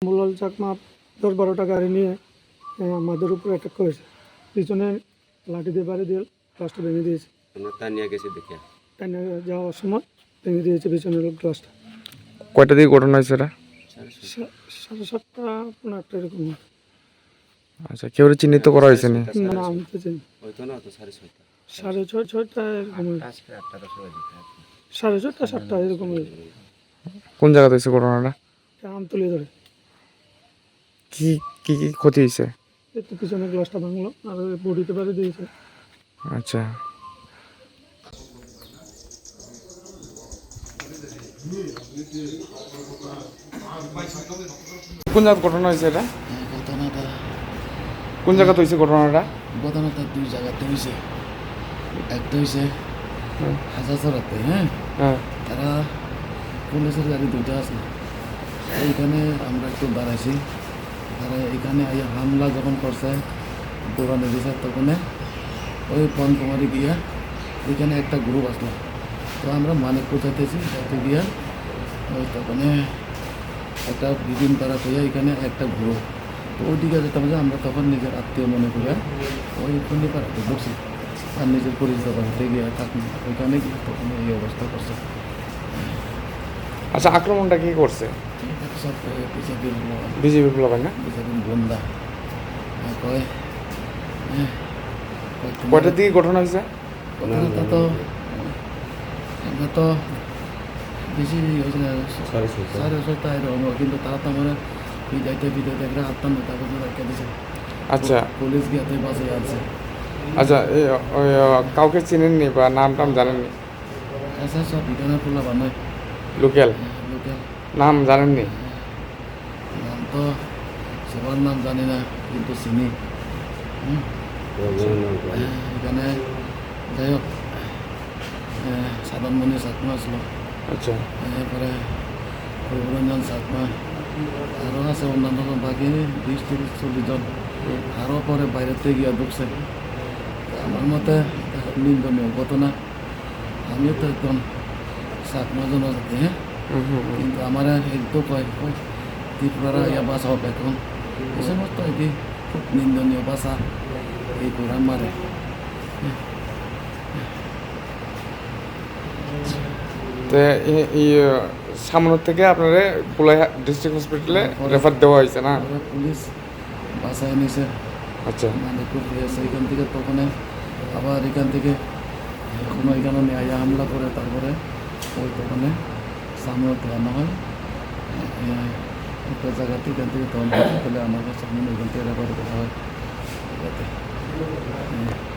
মোল্লাল চাকমা 10-12টা গাড়ি নিয়ে আমাদের উপর অ্যাটাক করেছে। পিছনে লাঠি দিয়ে বাড়ি দিয়ে গ্লাসটা ভেঙে দিয়েছে। টানিয়া গেছে দেখে টানিয়ে যাওয়ার সময় ভেঙে দিয়েছে পিছনের গ্লাসটা। কয়টা দিকে ঘটনা হয়েছে এটা? 7:30 কোনো একটা এরকম। আচ্ছা, কেউ চিহ্নিত করা হয়েছে না? না, আমি তো চিনি। হয়তো না, তো 6:30 6:30 এরকম, 6:30 7টা এরকম। কোন জায়গাতে হয়েছে ঘটনাটা? আমতলি ধরে কি কি কি ক্ষতি হয়েছে? একটু পিছনে গ্লাসটা ভাঙলো আর বডিতে বাড়ি দিয়েছে। আচ্ছা, কোন জায়গায় ঘটনা হয়েছে এটা? ঘটনাটা কোন জায়গাতে হয়েছে ঘটনাটা? দুই জায়গাতে হয়েছে। একটা হয়েছে হাজারচড়াতে, হ্যাঁ, তারা পুলিশের গাড়ি দুইটা আছে, এইখানে আমরা একটু দাঁড়াইছি। তারা এখানে হামলা যখন করছে দৌড়ানো দিয়েছে, তখন ওই পনকুমারি গিয়া এখানে একটা গ্রুপ আসলো। তো আমরা মানিকপুর যাইতেছি, যাতে গিয়া ওই তখন একটা বিভিন্ন তারা কইয়া এখানে একটা গ্রুপ। তো ওইদিকে যেতাম যে আমরা তখন নিজের আত্মীয় মনে করিয়া ওই পাড়াতে ঢুকছি আর নিজের পরিচিত বাড়িতে গিয়ে থাকি। ওইখানে গিয়ে তখন এই অবস্থা করছে। আচ্ছা, আক্রমণটা কি করছে? সব বিজেপি প্লাবাই না? বিজেপি বন্দা কয় কয়টার দিকে ঘটনা হয়েছে? ঘটনাটা তো আমরা তো বেশি হয়েছে না, 6:30 এরকম। কিন্তু তারা তো আমার বিদায়তে একটা 8টা-9টা পর্যন্ত রেখে দিয়েছে। আচ্ছা, পুলিশ গিয়ে তো বাসে আছে। আচ্ছা, কাউকে চিনেননি বা নাম টাম জানেননি? আচ্ছা, সব বিধানা পোলা বানায় লোকাল লোকাল। নাম জানেননি? নাম তো সবার নাম জানি না, কিন্তু চিনি। এখানে যাই হোক, সাধনমণি চাকমা আসলো, আচ্ছা, এরপরে রঘুরঞ্জন চাকমা, আরও আছে অন্যান্য বাকি 20-30-40 জন। আরও পরে বাইরেতে গিয়ে ঢুকছে। আমার মতে নিন্দনীয় ঘটনা। আমিও তো একদম চাকমা জনজাতি, হ্যাঁ, কিন্তু আমার একটু কয় ত্রিপুরা ইয়া বাসা হবে এখন। এই সমস্ত এটি খুব নিন্দনীয় ভাষা এই করে মারে। তো সামনে থেকে আপনারা পুলাই ডিস্ট্রিক্ট হসপিটালে রেফার দেওয়া হয়েছে না? পুলিশ বাসায় নিছে। আচ্ছা, মানে খুব এখান থেকে তখন আবার এখান থেকে কোনো এখানে নিয়ে হামলা করে, তারপরে ওই তখন সামনে আনা হয় একটা জায়গাতে। এখান থেকে তখন আমার সামনে ওইখান থেকে রেফার করা হয়।